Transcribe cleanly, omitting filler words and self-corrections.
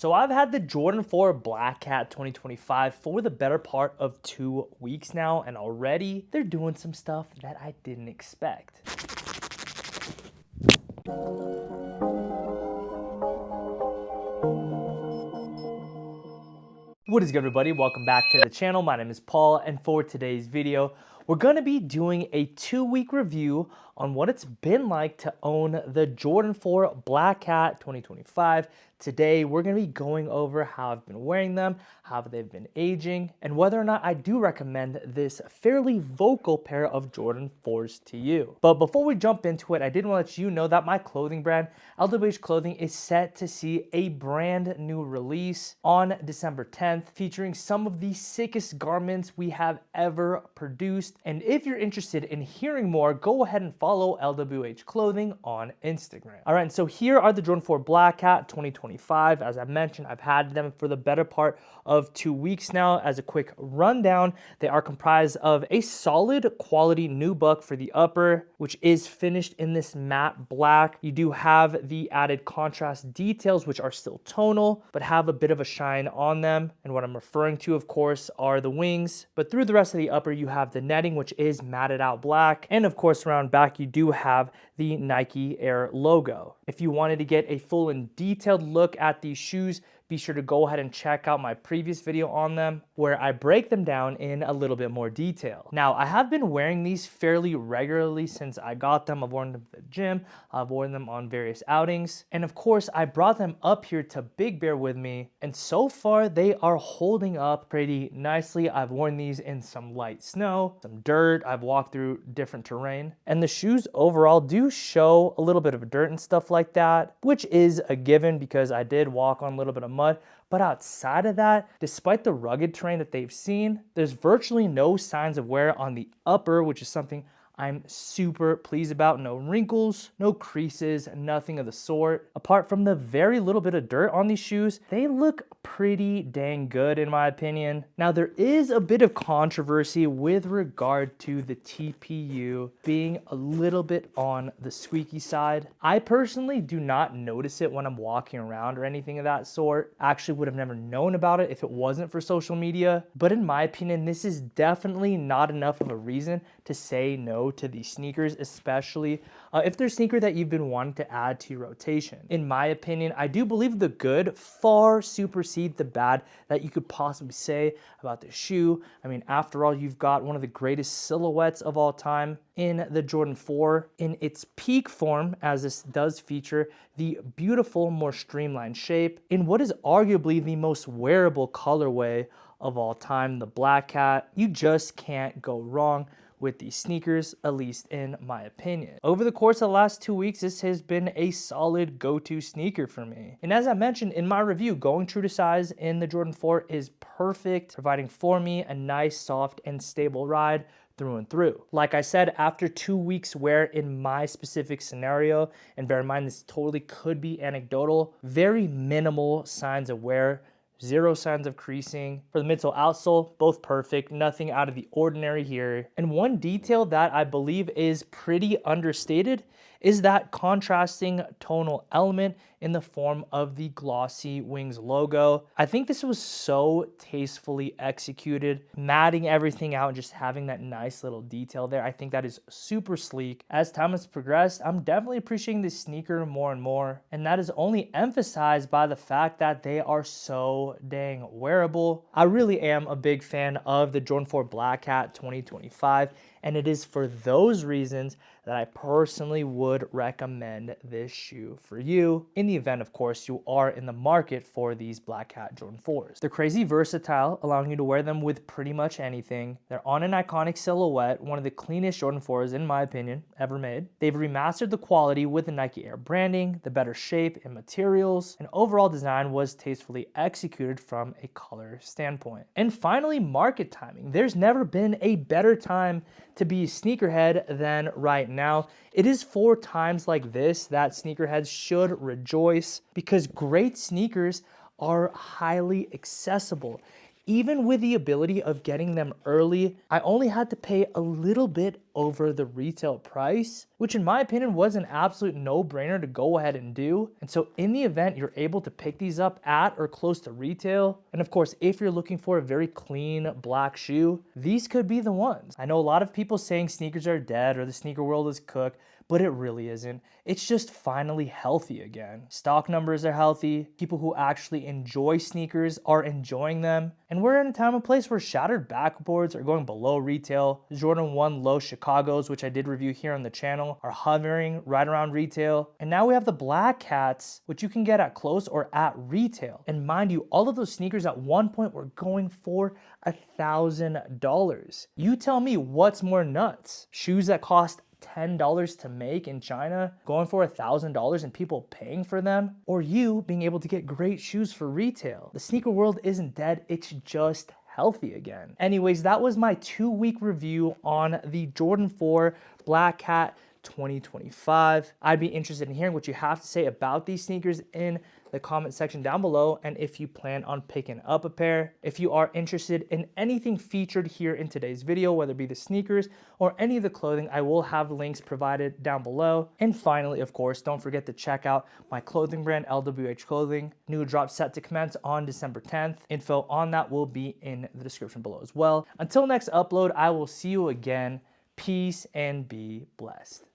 So I've had the Jordan 4 Black Cat 2025 for the better part of 2 weeks now, and already they're doing some stuff that I didn't expect. What is good, everybody? Welcome back to the channel. My name is Paul, and for today's video, we're going to be doing a 2-week review on what it's been like to own the Jordan 4 Black Cat 2025. Today, we're going to be going over how I've been wearing them, how they've been aging, and whether or not I do recommend this fairly vocal pair of Jordan 4s to you. But before we jump into it, I did want to let you know that my clothing brand, LWH Clothing, is set to see a brand new release on December 10th, featuring some of the sickest garments we have ever produced. And if you're interested in hearing more, go ahead and follow LWH Clothing on Instagram. All right, and so here are the Jordan 4 Black Cat 2025. As I mentioned, I've had them for the better part of 2 weeks now. As a quick rundown, they are comprised of a solid quality nubuck for the upper, which is finished in this matte black. You do have the added contrast details, which are still tonal, but have a bit of a shine on them. And what I'm referring to, of course, are the wings. But through the rest of the upper, you have the netting, which is matted out black. And of course, around back, you do have the Nike Air logo. If you wanted to get a full and detailed look at these shoes, be sure to go ahead and check out my previous video on them where I break them down in a little bit more detail. Now, I have been wearing these fairly regularly since I got them. I've worn them to the gym, I've worn them on various outings, and of course, I brought them up here to Big Bear with me, and so far, they are holding up pretty nicely. I've worn these in some light snow, some dirt, I've walked through different terrain, and the shoes overall do show a little bit of dirt and stuff like that, which is a given because I did walk on a little bit of mud. But outside of that, despite the rugged terrain that they've seen, there's virtually no signs of wear on the upper, which is something I'm super pleased about. No wrinkles, no creases, nothing of the sort. Apart from the very little bit of dirt on these shoes, they look pretty dang good in my opinion. Now, there is a bit of controversy with regard to the TPU being a little bit on the squeaky side. I personally do not notice it when I'm walking around or anything of that sort. I actually would have never known about it if it wasn't for social media. But in my opinion, this is definitely not enough of a reason to say no to these sneakers, especially if they're a sneaker that you've been wanting to add to your rotation. In my opinion, I do believe the good far supersede the bad that you could possibly say about the shoe. I mean, after all, you've got one of the greatest silhouettes of all time in the Jordan 4 in its peak form, as this does feature the beautiful, more streamlined shape in what is arguably the most wearable colorway of all time, the Black Cat. You just can't go wrong with these sneakers, at least in my opinion. Over the course of the last 2 weeks, this has been a solid go-to sneaker for me. And as I mentioned in my review, going true to size in the Jordan 4 is perfect, providing for me a nice, soft, and stable ride through and through. Like I said, after 2 weeks wear in my specific scenario, and bear in mind this totally could be anecdotal, very minimal signs of wear. Zero signs of creasing. For the midsole, outsole, both perfect. Nothing out of the ordinary here. And one detail that I believe is pretty understated is that contrasting tonal element in the form of the glossy wings logo. I think this was so tastefully executed, matting everything out and just having that nice little detail there. I think that is super sleek. As time has progressed, I'm definitely appreciating this sneaker more and more, and that is only emphasized by the fact that they are so dang wearable. I really am a big fan of the Jordan 4 Black Cat 2025, and it is for those reasons that I personally would recommend this shoe for you in the event, of course, you are in the market for these Black Cat Jordan 4s. They're crazy versatile, allowing you to wear them with pretty much anything. They're on an iconic silhouette, one of the cleanest Jordan 4s, in my opinion, ever made. They've remastered the quality with the Nike Air branding, the better shape and materials, and overall design was tastefully executed from a color standpoint. And finally, market timing. There's never been a better time to be a sneakerhead than right now. It is for times like this that sneakerheads should rejoice, because great sneakers are highly accessible. even with the ability of getting them early, I only had to pay a little bit over the retail price, which in my opinion was an absolute no-brainer to go ahead and do. And so in the event you're able to pick these up at or close to retail, and of course if you're looking for a very clean black shoe, these could be the ones. I know a lot of people saying sneakers are dead or the sneaker world is cooked, but it really isn't. It's just finally healthy again. Stock numbers are healthy. People who actually enjoy sneakers are enjoying them. And we're in a time and place where shattered backboards are going below retail. Jordan 1 low Chicagos, which I did review here on the channel, are hovering right around retail. And now we have the Black Cats, which you can get at close or at retail. And mind you, all of those sneakers at one point were going for $1,000. You tell me what's more nuts? Shoes that cost $10 to make in China going for $1,000 and people paying for them, or you being able to get great shoes for retail? The sneaker world isn't dead, it's just healthy again. Anyways, that was my 2-week review on the Jordan 4 Black Cat 2025. I'd be interested in hearing what you have to say about these sneakers in the comment section down below, and if you plan on picking up a pair. If you are interested in anything featured here in today's video, whether it be the sneakers or any of the clothing, I will have links provided down below. And finally, of course, don't forget to check out my clothing brand, LWH Clothing. New drop set to commence on December 10th. Info on that will be in the description below as well. Until next upload, I will see you again. Peace and be blessed.